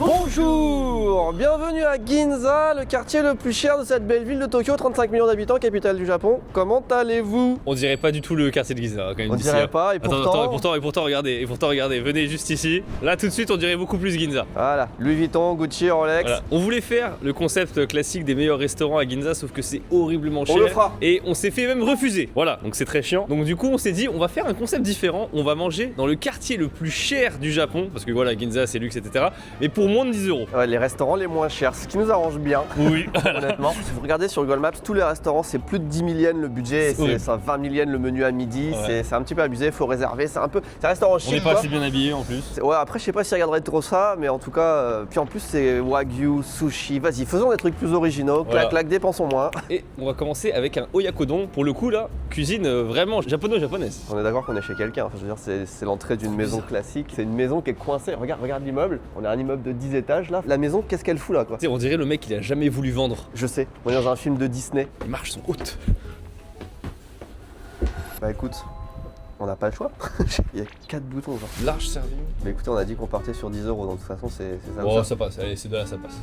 Bonjour, bienvenue à Ginza, le quartier le plus cher de cette belle ville de Tokyo, 35 millions d'habitants, capitale du Japon. Comment allez-vous? On dirait pas du tout le quartier de Ginza quand même. On dirait pas, et pourtant... Attends, et pourtant regardez, venez juste ici. Là tout de suite on dirait beaucoup plus Ginza. Voilà, Louis Vuitton, Gucci, Rolex. Voilà. On voulait faire le concept classique des meilleurs restaurants à Ginza, sauf que c'est horriblement cher. On le fera. Et on s'est fait même refuser. Voilà, donc c'est très chiant. Donc du coup on s'est dit on va faire un concept différent. On va manger dans le quartier le plus cher du Japon, parce que voilà, Ginza c'est luxe, etc. Mais pour moins de 10 euros. Ouais, les restaurants les moins chers, ce qui nous arrange bien. Oui. Honnêtement, si vous regardez sur Google Maps, tous les restaurants c'est plus de 10 000 yens le budget, et c'est 20 000 yens le menu à midi, Ouais. c'est un petit peu abusé, faut réserver, c'est un restaurant On chic. n'est pas quoi. assez bien habillés en plus. Ouais, après je sais pas s'ils regarderaient trop ça, mais en tout cas, puis en plus c'est wagyu, sushi, vas-y, faisons des trucs plus originaux, Voilà. clac, dépensons moins. Et on va commencer avec un oyakodon. Pour le coup là, cuisine vraiment japonaise. On est d'accord qu'on est chez quelqu'un, enfin, je veux dire c'est l'entrée d'une maison classique, c'est une maison qui est coincée, regarde l'immeuble, on a un immeuble de 10 étages là, la maison qu'est-ce qu'elle fout là quoi? Tu sais, on dirait le mec il a jamais voulu vendre. Je sais, on est dans un film de Disney. Les marches sont hautes. Bah écoute, on n'a pas le choix, il y a 4 boutons genre. Large serving. Mais écoutez, on a dit qu'on partait sur 10 euros, donc de toute façon c'est ça. Oh ça. ça passe, allez c'est de là ça passe.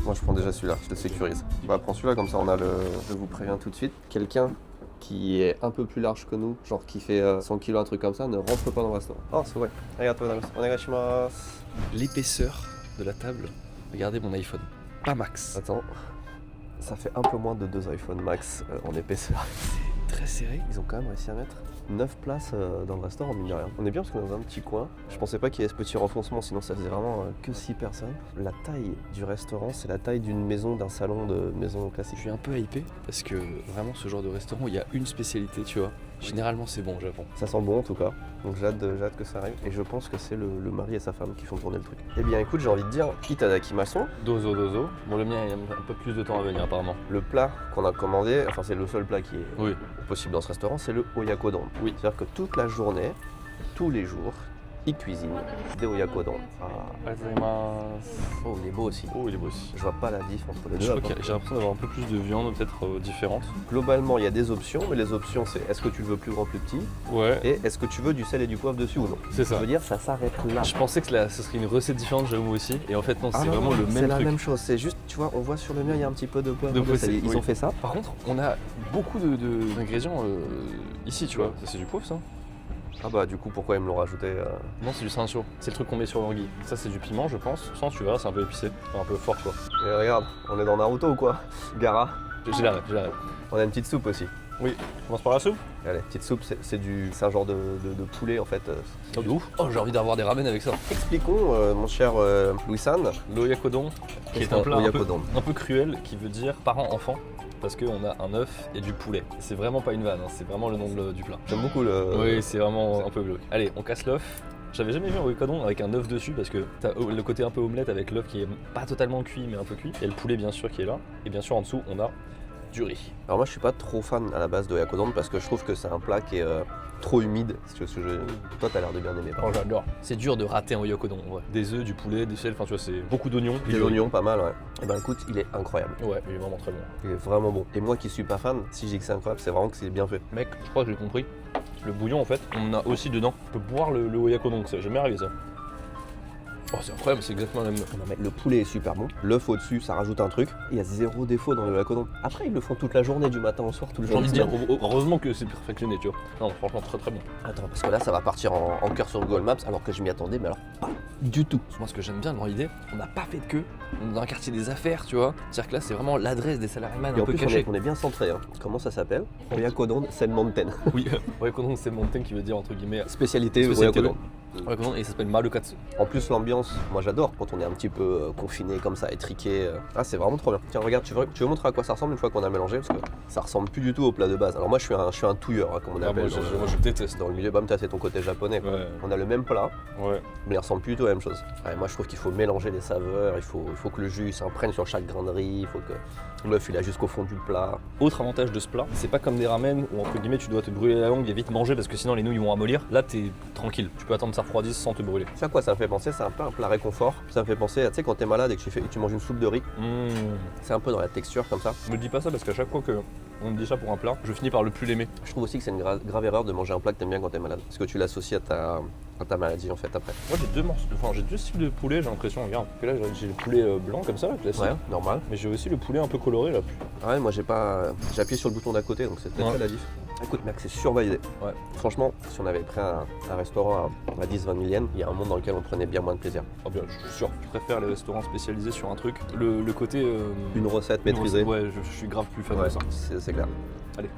Moi je prends déjà celui-là, je le sécurise. Bah prends celui-là comme ça on a le... Je vous préviens tout de suite, quelqu'un qui est un peu plus large que nous, genre qui fait 100 kg, un truc comme ça, ne rentre pas dans le restaurant. Oh c'est vrai, regarde-toi, onegaishimasu. L'épaisseur de la table, regardez mon iPhone. Pas max. Attends, ça fait un peu moins de 2 iPhone Max en épaisseur. C'est très serré. Ils ont quand même réussi à mettre 9 places dans le restaurant, mine de rien. On est bien parce qu'on est dans un petit coin. Je pensais pas qu'il y ait ce petit renfoncement, sinon ça faisait vraiment que 6 personnes. La taille du restaurant, c'est la taille d'une maison, d'un salon de maison classique. Je suis un peu hypé parce que vraiment ce genre de restaurant, il y a une spécialité, tu vois. Généralement c'est bon au Japon. Ça sent bon en tout cas, donc j'ai hâte que ça arrive. Et je pense que c'est le mari et sa femme qui font tourner le truc. Eh bien écoute, j'ai envie de dire itadakimasu. Dozo. Bon le mien il y a un peu plus de temps à venir apparemment. Le plat qu'on a commandé, enfin c'est le seul plat qui est Oui. possible dans ce restaurant, c'est le oyakodon. Oui. C'est-à-dire que toute la journée, tous les jours, ils cuisinent des oyakodon. Oh, il est beau aussi. Oh il est beau aussi. Je vois pas la diff entre les Je deux. crois que j'ai l'impression d'avoir un peu plus de viande, peut-être différente. Globalement, il y a des options, mais les options c'est est-ce que tu le veux plus grand, plus petit, Ouais. et est-ce que tu veux du sel et du poivre dessus ou non. C'est Ça ça. veut dire ça s'arrête là. Je pensais que ce serait une recette différente, j'avoue moi aussi. Et en fait non, c'est non, vraiment le c'est même la truc. même chose, c'est juste, tu vois, on voit sur le mien, il y a un petit peu de poivre. De poivre, sel. Ils oui. ont fait ça. Par contre, on a beaucoup d'ingrédients ici, tu vois. Ça, c'est du poivre, ça? Ah bah du coup, pourquoi ils me l'ont rajouté Non, c'est du sansho. C'est le truc qu'on met sur l'anguille. Ça, c'est du piment, je pense. Sans, tu verras, c'est un peu épicé. Enfin, un peu fort, quoi. Et regarde, on est dans Naruto ou quoi? Gara. J'ai la rêve. On a une petite soupe aussi. Oui, on commence par la soupe? Allez, petite soupe, c'est un genre de poulet en fait. Oh, de ouf. Oh, j'ai envie d'avoir des ramen avec ça. Expliquons, mon cher Louis-San, L'oyakodon, qui est un un plat oyakodon. un peu cruel, qui veut dire parent-enfant. Parce qu'on a un œuf et du poulet. C'est vraiment pas une vanne, hein, c'est vraiment le nom du plat. J'aime beaucoup le... Oui, c'est vraiment un peu glauque. Allez, on casse l'œuf. J'avais jamais vu un oyakodon avec un œuf dessus parce que t'as le côté un peu omelette avec l'œuf qui est pas totalement cuit mais un peu cuit. Et le poulet bien sûr qui est là. Et bien sûr en dessous on a du riz. Alors moi je suis pas trop fan à la base de oyakodon parce que je trouve que c'est un plat qui est trop humide, si tu vois ce que je... Toi t'as l'air de bien aimer. Oh j'adore. C'est dur de rater un oyakodon, ouais. Des œufs, du poulet, des sel, enfin tu vois c'est beaucoup d'oignons. Des oignons, pas mal, ouais. Et ben écoute, il est incroyable. Ouais, il est vraiment très bon. Il est vraiment bon. Et moi qui suis pas fan, si je dis que c'est incroyable, c'est vraiment que c'est bien fait. Mec, je crois que j'ai compris. Le bouillon en fait, on a aussi dedans. On peut boire le oyakodon, ça jamais arrivé ça. Oh c'est incroyable, c'est exactement la même. Non, mais le poulet est super bon, l'œuf au-dessus ça rajoute un truc, il y a zéro défaut dans le oyakodon. Après ils le font toute la journée, du matin au soir, tout le J'ai jour. envie de dire, heureusement que c'est perfectionné, tu vois. Non, franchement très très bon. Attends, parce que là ça va partir en cœur sur Google Maps alors que je m'y attendais, mais alors pas du tout. Moi ce que j'aime bien dans l'idée, on n'a pas fait de queue. On est dans un quartier des affaires, tu vois. C'est-à-dire que là c'est vraiment l'adresse des salariés Et un en peu plus cachée. on est bien centré. Hein. Comment ça s'appelle? Oyakodon Sen Mountain. Oui, oyakodon c'est Mountain qui veut dire entre guillemets Spécialité Spécialité, oyakodon. oyakodon et ça s'appelle Marukatsu. En plus l'ambiance, moi j'adore quand on est un petit peu confiné comme ça, étriqué. Ah c'est vraiment trop bien. Tiens regarde, tu veux montrer à quoi ça ressemble une fois qu'on a mélangé? Parce que ça ressemble plus du tout au plat de base. Alors moi je suis un touilleur, hein, comme on appelle. Moi je déteste. Dans le milieu, bam, c'est ton côté japonais. Quoi. Ouais, On a le même plat, ouais. mais il ressemble plus du tout à la même chose. Ouais, moi je trouve qu'il faut mélanger les saveurs, il faut que le jus s'imprègne sur chaque grain de riz, il faut que l'œuf il a jusqu'au fond du plat. Autre avantage de ce plat, c'est pas comme des ramen où entre guillemets tu dois te brûler la langue et vite manger parce que sinon les nouilles vont ramollir. Là t'es tranquille, tu peux attendre que ça refroidisse sans te brûler. C'est à quoi ça me fait penser? C'est un peu un plat réconfort. Ça me fait penser, tu sais, quand t'es malade et que tu manges une soupe de riz, c'est un peu dans la texture comme ça. Me dis pas ça parce qu'à chaque fois que on me dit ça pour un plat, je finis par le plus l'aimer. Je trouve aussi que c'est une grave erreur de manger un plat que t'aimes bien quand t'es malade. Parce que tu l'associes ta maladie en fait après. Moi j'ai deux morceaux, enfin j'ai deux styles de poulet, j'ai l'impression, regarde. Que là j'ai le poulet blanc comme ça, là, classique. Ouais, normal. Mais j'ai aussi le poulet un peu coloré là. Ouais, moi j'ai appuyé sur le bouton d'à côté, donc c'est peut-être ça la diff. Écoute mec, c'est survalidé. Ouais. Franchement, si on avait pris un restaurant à 10-20 000 yens, il y a un monde dans lequel on prenait bien moins de plaisir. Oh bien, je suis sûr. Je préfère les restaurants spécialisés sur un truc. Le côté... Une recette maîtrisée. Ouais, je suis grave plus fan Ouais, de ça. c'est clair. Allez.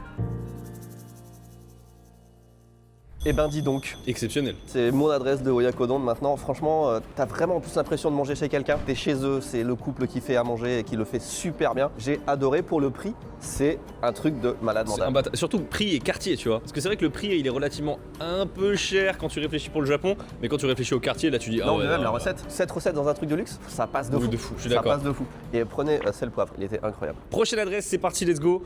Eh ben dis donc, Exceptionnel. c'est mon adresse de Oyakodon maintenant. Franchement, t'as vraiment plus l'impression de manger chez quelqu'un. T'es chez eux, c'est le couple qui fait à manger et qui le fait super bien. J'ai adoré pour le prix, c'est un truc de malade mental. Surtout prix et quartier, tu vois. Parce que c'est vrai que le prix, il est relativement un peu cher quand tu réfléchis pour le Japon, mais quand tu réfléchis au quartier, là tu dis Non, mais même la recette, cette recette dans un truc de luxe, ça passe de fou. de fou, je suis Ça d'accord. passe de fou. Et prenez sel poivre, il était incroyable. Prochaine adresse, c'est parti, let's go.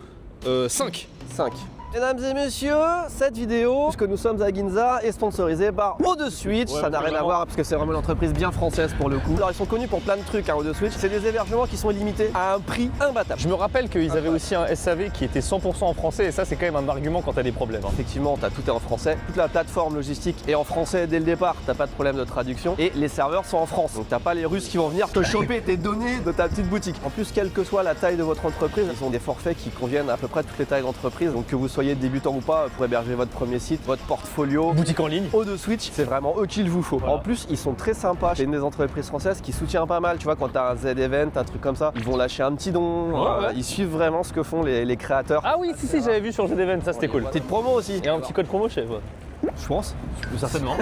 5. 5. Mesdames et messieurs, cette vidéo, puisque nous sommes à Ginza, est sponsorisée par O2Switch. Ouais, ça n'a rien à voir parce que c'est vraiment une entreprise bien française pour le coup. Alors ils sont connus pour plein de trucs, hein, O2Switch. C'est des hébergements qui sont illimités à un prix imbattable. Je me rappelle qu'ils avaient aussi un SAV qui était 100% en français, et ça c'est quand même un argument quand t'as des problèmes. Hein. Effectivement, tout est en français. Toute la plateforme logistique est en français dès le départ. T'as pas de problème de traduction. Et les serveurs sont en France. Donc t'as pas les Russes qui vont venir te choper tes données de ta petite boutique. En plus, quelle que soit la taille de votre entreprise, ils ont des forfaits qui conviennent à peu près à toutes les tailles d'entreprise. Donc que vous soyez débutant ou pas, pour héberger votre premier site, votre portfolio, Boutique en ligne. O2Switch, c'est vraiment eux qu'il vous faut. Voilà. En plus, ils sont très sympas. C'est une des entreprises françaises qui soutient pas mal. Tu vois, quand t'as un Z-Event, un truc comme ça, ils vont lâcher un petit don. Ouais. Ils suivent vraiment ce que font les créateurs. Ah oui, si, j'avais vu sur le jeu d'event, ça c'était cool. Petite promo aussi. Et un petit code promo, je sais pas. Je pense. Certainement.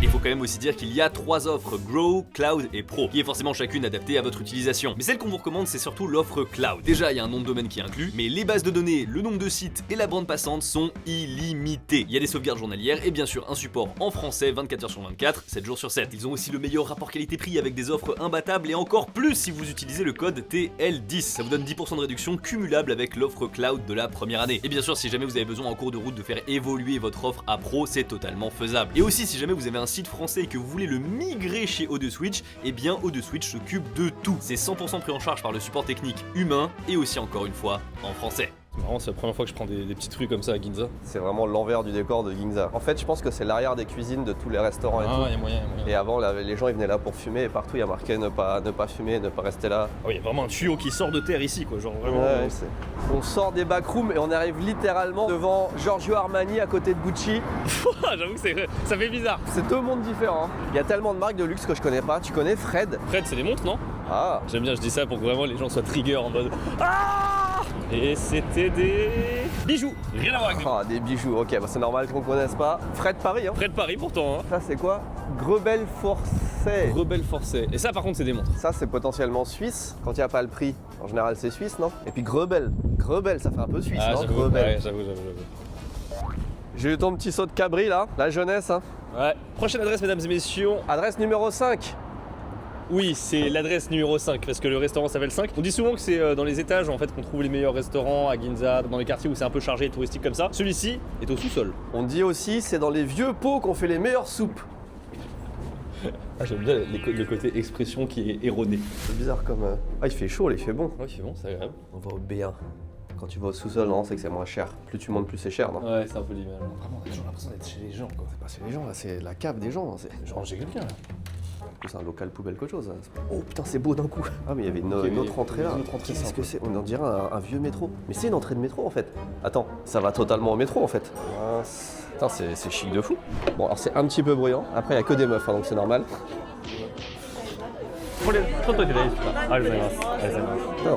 Il faut quand même aussi dire qu'il y a 3 offres, Grow, Cloud et Pro, qui est forcément chacune adaptée à votre utilisation. Mais celle qu'on vous recommande, c'est surtout l'offre Cloud. Déjà, il y a un nom de domaine qui est inclus, mais les bases de données, le nombre de sites et la bande passante sont illimités. Il y a des sauvegardes journalières et bien sûr un support en français 24 h sur 24, 7 jours sur 7. Ils ont aussi le meilleur rapport qualité-prix avec des offres imbattables et encore plus si vous utilisez le code TL10. Ça vous donne 10% de réduction cumulable avec l'offre Cloud de la première année. Et bien sûr, si jamais vous avez besoin en cours de route de faire évoluer votre offre à Pro, c'est totalement faisable. Et aussi, si jamais vous avez un site français et que vous voulez le migrer chez O2Switch, eh bien O2Switch s'occupe de tout. C'est 100% pris en charge par le support technique humain et aussi encore une fois en français. C'est marrant, c'est la première fois que je prends des petites rues comme ça à Ginza. C'est vraiment l'envers du décor de Ginza. En fait, je pense que c'est l'arrière des cuisines de tous les restaurants et tout. il y a moyen, Et avant, les gens ils venaient là pour fumer et partout il y a marqué ne pas fumer, ne pas rester là. Ah oui, il y a vraiment un tuyau qui sort de terre ici, quoi. Genre vraiment. Ouais, on sort des backrooms et on arrive littéralement devant Giorgio Armani à côté de Gucci. J'avoue que ça fait bizarre. C'est deux mondes différents. Il y a tellement de marques de luxe que je connais pas. Tu connais Fred? Fred, c'est des montres, non? Ah. J'aime bien, je dis ça pour que vraiment les gens soient trigger en mode Ah. Et c'était des bijoux. Rien à voir avec des Ah, des bijoux, ok, bah c'est normal qu'on connaisse pas. Fred Paris, hein. Fred Paris pourtant, hein. Ça c'est quoi? Grebel Forcet. Rebelle forcé. Et ça par contre c'est des montres. Ça c'est potentiellement suisse, quand il n'y a pas le prix. En général c'est suisse, non? Et puis Grebel. Grebel, ça fait un peu suisse, non? j'avoue, Grebel. ouais, j'avoue. J'ai eu ton petit saut de cabri là, la jeunesse, hein. Ouais. Prochaine adresse, mesdames et messieurs. Adresse numéro 5. Oui, c'est l'adresse numéro 5 parce que le restaurant s'appelle 5. On dit souvent que c'est dans les étages en fait qu'on trouve les meilleurs restaurants à Ginza, dans les quartiers où c'est un peu chargé et touristique comme ça. Celui-ci est au sous-sol. On dit aussi c'est dans les vieux pots qu'on fait les meilleures soupes. Ah, j'aime bien le côté expression qui est erroné. C'est bizarre comme... Ah il fait chaud, là, il fait bon. Ouais, c'est bon, c'est agréable. On va au B1. Quand tu vas au sous-sol, non, c'est que c'est moins cher. Plus tu montes, plus c'est cher, non? Ouais, c'est un peu l'image. Vraiment, j'ai l'impression d'être chez les gens quoi. C'est pas chez les gens, là, c'est la cave des gens. Genre, j'ai quelqu'un là. C'est un local poubelle qu'autre chose. Oh putain, c'est beau d'un coup. Ah, mais il y avait une autre entrée là. Qu'est-ce que c'est? On dirait un vieux métro. Mais c'est une entrée de métro en fait. Attends, ça va totalement au métro en fait. Putain, c'est chic de fou. Bon, alors c'est un petit peu bruyant. Après, il n'y a que des meufs, hein, donc c'est normal. Putain,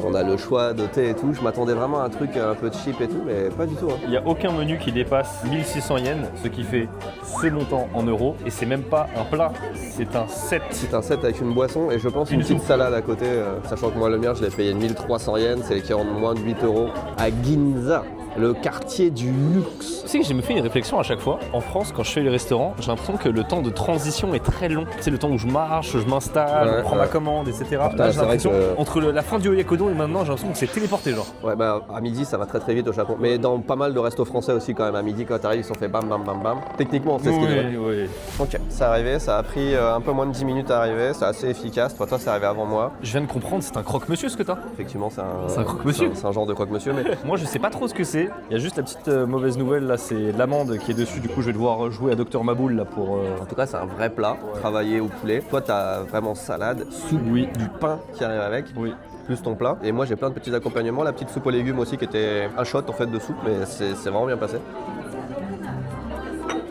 on a le choix de thé et tout. Je m'attendais vraiment à un truc un peu cheap et tout, mais pas du tout. Hein. Il n'y a aucun menu qui dépasse 1600 yens, ce qui fait ce montant en euros. Et c'est même pas un plat, c'est un set. C'est un set avec une boisson et je pense une petite salade à côté. Sachant que moi, le mien, je l'ai payé 1300 yens, c'est l'équivalent de moins de 8 euros. À Ginza, le quartier du luxe. Tu sais que j'ai me fait une réflexion à chaque fois. En France, quand je fais les restaurants, j'ai l'impression que le temps de transition est très long. C'est le temps où je marche, je m'installe, je prends ma commande, etc. Là, j'ai l'impression, entre la fin du Oyakodon et maintenant, j'ai l'impression que c'est téléporté, genre. Ouais, bah à midi, ça va très très vite au Japon. Mais dans pas mal de restos français aussi, quand même, à midi, quand t'arrives, ils sont fait bam bam bam bam. Techniquement, c'est ce qu'ils veulent. Oui. Ok, c'est arrivé, ça a pris un peu moins de 10 minutes à arriver, c'est assez efficace. Toi, c'est arrivé avant moi. Je viens de comprendre, c'est un croque-monsieur ce que t'as. Effectivement, C'est un croque-monsieur. C'est un genre de croque-monsieur, mais Moi, je sais pas trop ce que c'est goûté. Il y a juste la petite mauvaise nouvelle là, c'est l'amande qui est dessus. Du coup, je vais devoir jouer à Dr Maboul là pour. En tout cas, c'est un vrai plat, travaillé au poulet. Toi, t'as vraiment salade, soupe, Oui. du pain qui arrive avec. Oui. Plus ton plat. Et moi j'ai plein de petits accompagnements, la petite soupe aux légumes aussi qui était un shot en fait de soupe, mais c'est vraiment bien passé.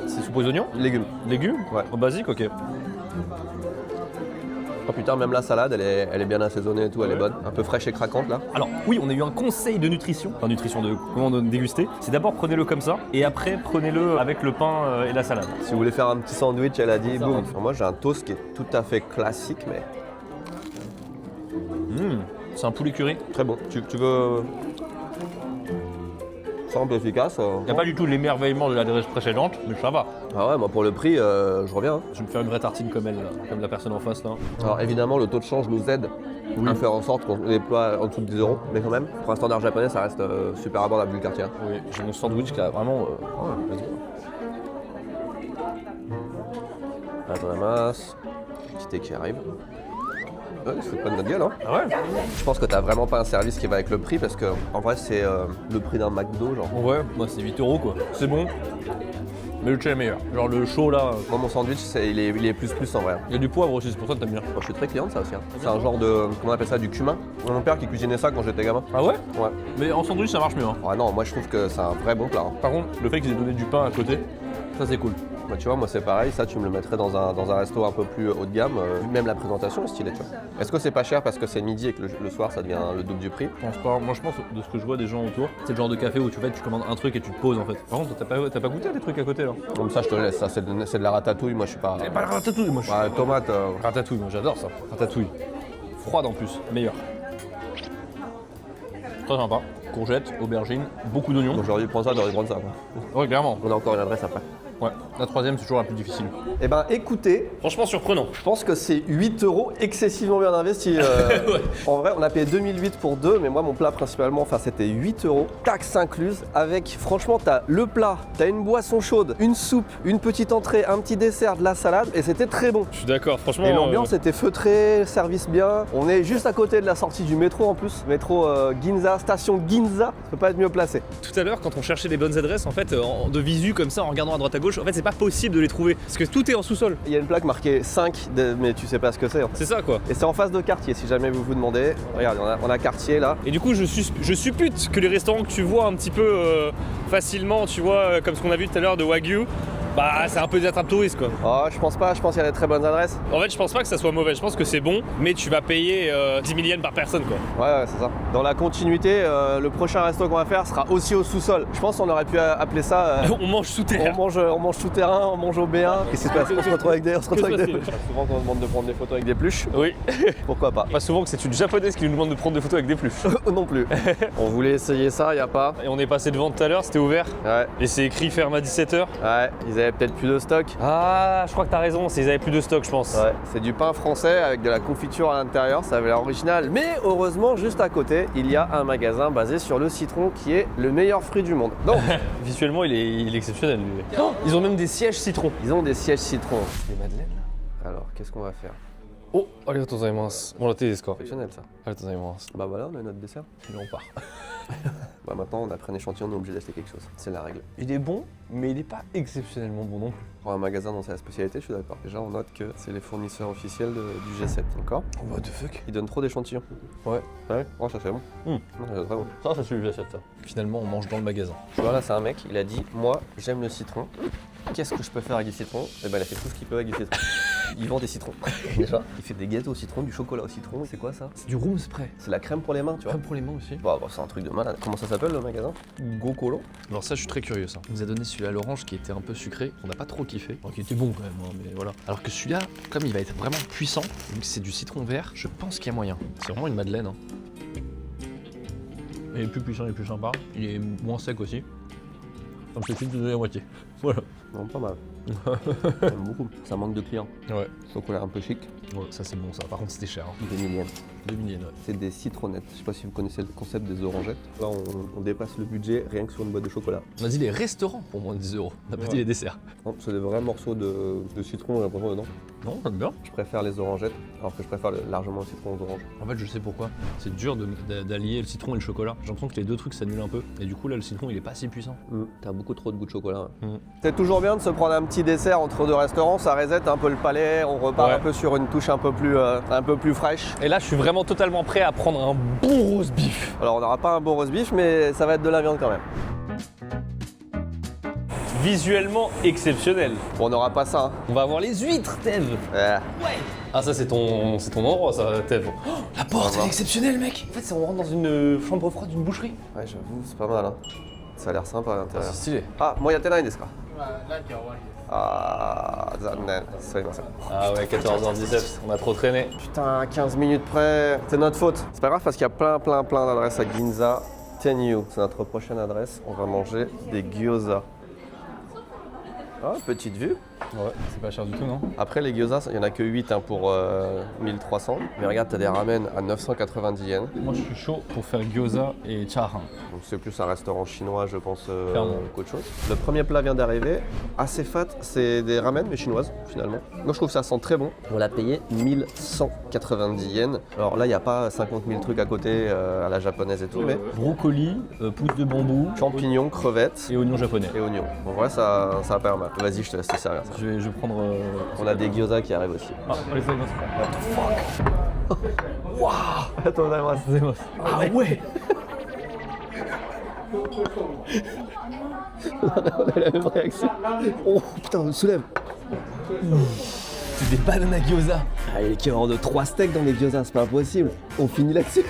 C'est soupe aux oignons? Légumes. Légumes? Ouais. En basique, ok. Oh putain, même la salade elle est bien assaisonnée et tout, elle est bonne. Un peu fraîche et craquante là. Alors oui, on a eu un conseil de nutrition, enfin nutrition de comment on déguster. C'est d'abord prenez-le comme ça et après prenez-le avec le pain et la salade. Si vous voulez faire un petit sandwich, elle a dit Ça, boum. ouais. Alors moi j'ai un toast qui est tout à fait classique mais C'est un poulet curry. très bon. Tu veux. Simple, efficace. Il n'y a pas du tout l'émerveillement de l'adresse précédente, mais ça va. Ah ouais, moi pour le prix, je reviens. Hein. Je vais me faire une vraie tartine comme elle, là, comme la personne en face là. Alors évidemment, le taux de change nous aide à faire en sorte qu'on ait des plats en dessous de 10 €, mais quand même, pour un standard japonais, ça reste super abordable vu le quartier. Hein. Oui, j'ai mon sandwich qui a vraiment. Ouais, let's go. Attends la masse, petit thé qui arrive. Ouais, ils se foutent pas de notre gueule, hein. Ah ouais? Je pense que t'as vraiment pas un service qui va avec le prix parce que en vrai c'est le prix d'un McDo genre. Ouais, moi c'est 8 € quoi. C'est bon. Mais le chai est meilleur. Genre le chaud là. Moi mon sandwich il est plus en vrai. Il y a du poivre aussi, c'est pour ça que t'aimes bien. Moi, je suis très client de ça aussi. Hein. C'est un genre de, comment on appelle ça, du cumin. Mon père qui cuisinait ça quand j'étais gamin. Ah ouais? Ouais. Mais en sandwich ça marche mieux. Hein. Ah non, moi je trouve que c'est un vrai bon plat. Hein. Par contre, le fait qu'ils aient donné du pain à côté, ça c'est cool. Bah, tu vois, moi c'est pareil, ça tu me le mettrais dans un resto un peu plus haut de gamme, même la présentation est stylée, tu vois. Est-ce que c'est pas cher parce que c'est midi et que le soir ça devient le double du prix? Je pense pas. Moi je pense de ce que je vois des gens autour, c'est le genre de café où tu commandes un truc et tu te poses en fait. Par contre, t'as pas goûté à des trucs à côté là? Comme ça je te laisse, ça c'est de la ratatouille, moi je suis pas. Pas la ratatouille, moi je suis. Bah, tomate, Ratatouille, moi j'adore ça. Ratatouille. Froide en plus, meilleur. Très sympa. Courgettes, aubergines, beaucoup d'oignons. donc j'aurais dû prendre ça, j'aurais dû prendre ça. Quoi. Ouais, clairement. On a encore une adresse après. Ouais. La troisième, c'est toujours la plus difficile. Eh ben écoutez, Franchement surprenant. je pense que c'est 8 € excessivement bien investi. En vrai, on a payé 2008 pour deux, mais moi mon plat principalement, enfin c'était 8 €, taxes incluses, avec franchement t'as le plat, t'as une boisson chaude, une soupe, une petite entrée, un petit dessert, de la salade, et c'était très bon. Je suis d'accord, franchement. Et l'ambiance était feutrée, service bien. On est juste à côté de la sortie du métro en plus, métro Ginza, station Ginza, ça peut pas être mieux placé. Tout à l'heure, quand on cherchait les bonnes adresses, en fait, de visu comme ça, en regardant à droite à gauche, en fait, c'est pas possible de les trouver parce que tout est en sous-sol. Il y a une plaque marquée 5, mais tu sais pas ce que c'est. C'est ça quoi. Et c'est en face de quartier si jamais vous vous demandez. Regarde, on a quartier là. Et du coup, je suppute que les restaurants que tu vois un petit peu facilement, tu vois, comme ce qu'on a vu tout à l'heure de Wagyu, bah c'est un peu des attrapes touristes quoi. Oh, je pense pas, je pense qu'il y a des très bonnes adresses. En fait, je pense pas que ça soit mauvais, je pense que c'est bon, mais tu vas payer 10 000 yens par personne quoi. Ouais, c'est ça. Dans la continuité, le prochain resto qu'on va faire sera aussi au sous-sol. Je pense qu'on aurait pu appeler ça. On mange sous terre. On mange souterrain, on mange au B1. Qu'est-ce qui se passe? On se retrouve avec des. Souvent qu'on demande de prendre des photos avec des pluches. Oui. Pourquoi pas? Pas souvent que c'est une japonaise qui nous demande de prendre des photos avec des pluches. Non plus. On voulait essayer ça, y a pas. Et on est passé devant tout à l'heure, c'était ouvert. Ouais. Et c'est écrit ferme à 17h. Ouais, ils avaient peut-être plus de stock. Ah, je crois que t'as raison, ils avaient plus de stock, je pense. Ouais, c'est du pain français avec de la confiture à l'intérieur, ça avait l'air original. Mais heureusement, juste à côté, il y a un magasin basé sur le citron qui est le meilleur fruit du monde. Donc, Visuellement, il est exceptionnel. Lui. Oh, ils ont même des sièges citron. ils ont des sièges citron. Des madeleines. Alors, qu'est-ce qu'on va faire? Oh, allez, mince. Bon, la télé, score. Exceptionnel ça. Allez, mince. Bah voilà, on a notre dessert. Et on part. Bah maintenant, on a pris un échantillon, on est obligé d'acheter quelque chose. C'est la règle. Il est bon, mais il est pas exceptionnellement bon non plus. Pour un magasin dans sa spécialité, je suis d'accord. Déjà, on note que c'est les fournisseurs officiels du G7, d'accord? What the fuck? Ils donnent trop d'échantillons. Ouais. Ouais, oh, ça c'est bon. Hmm. C'est très bon. Ça, c'est celui que j'achète, ça. Finalement, on mange dans le magasin. Tu vois, là, c'est un mec, il a dit moi, j'aime le citron. Qu'est-ce que je peux faire avec du citron? Et ben, il a fait tout ce qu'il peut avec du citron. Il vend des citrons. Déjà, il fait des gâteaux au citron, du chocolat au citron. C'est quoi ça? C'est du room spray. C'est la crème pour les mains, tu vois. Comme pour les mains aussi. Bah, c'est un truc de malade. Comment ça s'appelle le magasin? Gokolo. Alors ça, je suis très curieux, ça. Il nous a donné celui-là à l'orange qui était un peu sucré, qu'on n'a pas trop kiffé. Donc il était bon quand même, hein, mais voilà. Alors que celui-là, comme il va être vraiment puissant, vu que c'est du citron vert, je pense qu'il y a moyen. C'est vraiment une madeleine. Hein. Il est plus puissant, il est plus sympa. Il est moins sec aussi. Comme c'est de donner la moitié. Voilà. Non, pas mal. J'aime beaucoup. Ça manque de clients. Ouais. Chocolat un peu chic. Ouais, ça c'est bon ça. Par contre, c'était cher. Hein. 2000 yens. 2000 yens, ouais. C'est des citronnettes. Je sais pas si vous connaissez le concept des orangettes. Là, on dépasse le budget rien que sur une boîte de chocolat. On a dit les restaurants pour moins de 10 €. On n'a pas dit les desserts. Non, c'est des vrais morceaux de citron, j'ai l'impression dedans. Non, ça me bien. Je préfère les orangettes, alors que je préfère largement le citron aux oranges. En fait, je sais pourquoi. C'est dur d'allier le citron et le chocolat. J'ai l'impression que les deux trucs s'annulent un peu. Et du coup, là, le citron, il est pas si puissant. T'as beaucoup trop de goût de chocolat. Mm. C'est toujours bien de se prendre un petit dessert entre deux restaurants, ça reset un peu le palais, on repart Ouais. un peu sur une touche un peu plus fraîche. Et là, je suis vraiment totalement prêt à prendre un bon roast beef. Alors on n'aura pas un bon roast beef, mais ça va être de la viande quand même. Visuellement exceptionnel. Bon, on n'aura pas ça. Hein. On va avoir les huîtres, Tev. Ouais. Ah, ça, c'est ton endroit, ça, Tev. Oh, la porte, elle est exceptionnelle, mec. En fait, on rentre dans une chambre froide d'une boucherie. Ouais, j'avoue, c'est pas mal. Hein. Ça a l'air sympa à l'intérieur. C'est stylé. Ah, moi, il y a Tenaï desu ka? Ah, zanen. Ah ouais, 14h17, on a trop traîné. Putain, 15 minutes près. C'est notre faute. C'est pas grave parce qu'il y a plein d'adresses à Ginza. Tenyu, c'est notre prochaine adresse. On va manger des gyoza. Ah, petite vue. Ouais, c'est pas cher du tout, non? Après, les gyoza, il n'y en a que 8 hein, pour 1300. Mais regarde, t'as des ramen à 990 yens. Moi, je suis chaud pour faire gyoza et chahan. Donc c'est plus un restaurant chinois, je pense, Clairement. qu'autre chose. Le premier plat vient d'arriver, assez fat, c'est des ramen, mais chinoises, finalement. Moi, je trouve que ça sent très bon. On l'a payé 1190 yens. Alors là, il n'y a pas 50 000 trucs à côté, à la japonaise et tout, mais Brocoli, pousse de bambou, champignons, crevettes et oignons japonais. et oignons. En vrai, ça a pas mal. Vas-y, je te laisse te servir ça. Je vais prendre. On a des gyoza qui arrivent aussi. Ah, allez, c'est Attends, bon. Ah ouais! on a la même réaction. Oh putain, on se soulève. C'est des bananes à gyoza. Ah, il y a l'équivalent de 3 steaks dans les gyoza, c'est pas possible. On finit là-dessus.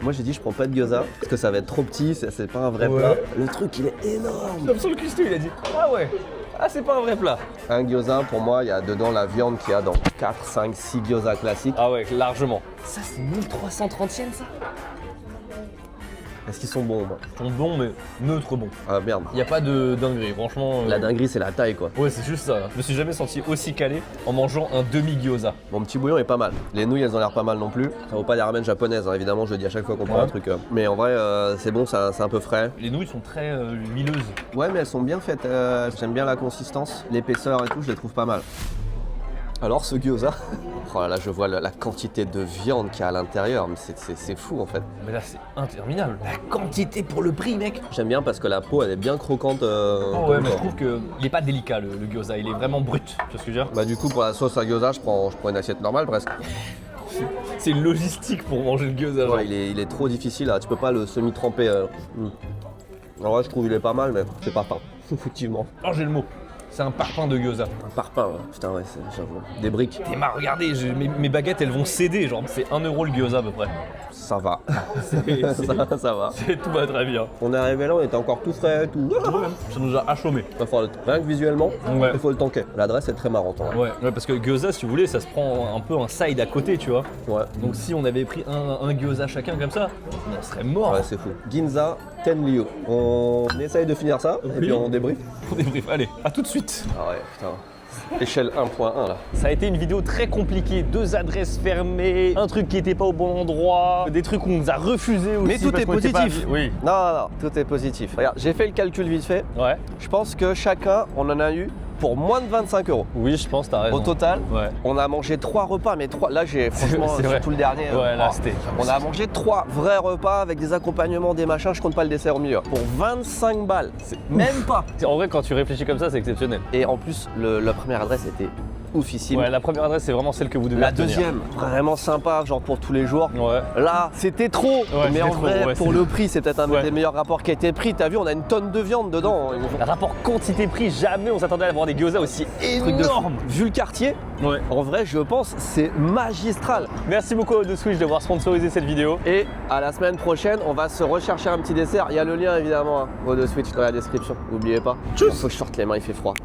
Moi j'ai dit je prends pas de gyoza parce que ça va être trop petit, c'est pas un vrai Ouais. plat. Le truc il est énorme. Comme sur le cuistot, il a dit. Ah ouais! Ah, c'est pas un vrai plat. Un gyoza pour moi il y a dedans la viande qu'il y a dans 4, 5, 6 gyoza classiques. Ah ouais, largement. Ça, c'est 1330 yens, ça? Est-ce qu'ils sont bons moi? Ils sont bons, mais neutre bon. Ah merde. Il n'y a pas de dinguerie, franchement. La dinguerie c'est la taille quoi. Ouais, c'est juste ça. Je me suis jamais senti aussi calé en mangeant un demi-gyoza. Mon petit bouillon est pas mal. Les nouilles elles ont l'air pas mal non plus. Ça vaut pas des ramen japonaises hein, évidemment, je le dis à chaque fois qu'on prend Ouais. un truc. Mais en vrai c'est bon, c'est un peu frais. Les nouilles sont très huileuses. Ouais mais elles sont bien faites, j'aime bien la consistance, l'épaisseur et tout, je les trouve pas mal. Alors ce gyoza, oh là là, je vois la quantité de viande qu'il y a à l'intérieur, mais c'est fou en fait. Mais là, c'est interminable. La quantité pour le prix, mec. J'aime bien parce que la peau elle est bien croquante. Oh ouais, mais je trouve qu'il est pas délicat le gyoza, il est vraiment brut. Tu vois ce que je veux dire? Bah du coup pour la sauce à gyoza, je prends une assiette normale presque. C'est une logistique pour manger le gyoza. genre. Ouais, il est trop difficile là, tu peux pas le semi-tremper. En vrai je trouve il est pas mal mais c'est pas fin, effectivement. Oh, j'ai le mot. C'est un parpaing de gyoza. Un parpaing, ouais. Putain ouais, j'avoue. Des briques, Et bah regardez, mes baguettes elles vont céder, genre c'est 1 euro le gyoza à peu près. ça va. ça va. Tout va très bien. On est arrivé là, on était encore tout frais, tout. Ça nous a assommé. Rien que visuellement, Ouais. il faut le tanker. L'adresse est très marrante. Hein. Ouais, parce que gyoza, si vous voulez, ça se prend un peu un side à côté, tu vois. Ouais. Donc si on avait pris un gyoza chacun comme ça, on serait mort. Ouais, c'est fou. Ginza, Tenryu. On essaye de finir ça et Oui. puis on débrief. On débrief. Allez, à tout de suite. Ah ouais, putain. Échelle 1.1 là. Ça a été une vidéo très compliquée, 2 adresses fermées, un truc qui était pas au bon endroit, des trucs qu'on nous a refusés aussi. Mais tout parce est qu'on était pas- positif. Oui. Non, tout est positif. Regarde, j'ai fait le calcul vite fait. Ouais. Je pense que chacun, on en a eu pour moins de 25 €. Oui, je pense, t'as raison. Au total, Ouais. on a mangé 3 repas, mais 3. Là, j'ai franchement, c'est vrai. surtout le dernier. Ouais, là, oh, c'était. On a mangé 3 vrais repas avec des accompagnements, des machins, je compte pas le dessert au milieu. Pour 25 balles. Même pas. En vrai, quand tu réfléchis comme ça, c'est exceptionnel. Et en plus, la première adresse était oufissime. Ouais, la première adresse, c'est vraiment celle que vous devez La retenir. deuxième, vraiment sympa, genre pour tous les jours. Ouais. Là, c'était trop. Mais c'était en trop, vrai, ouais, pour c'est- le prix, c'est peut-être un Ouais. des meilleurs rapports qui a été pris. T'as vu, on a une tonne de viande dedans. Rapport quantité-prix, jamais on s'attendait à avoir des gyoza aussi Truc de fou. énormes. Vu le quartier, Ouais. en vrai, je pense, c'est magistral. Merci beaucoup à The Switch d'avoir sponsorisé cette vidéo. Et à la semaine prochaine, on va se rechercher un petit dessert. Il y a le lien évidemment au de Switch dans la description. N'oubliez pas. Il faut que je sorte les mains, il fait froid.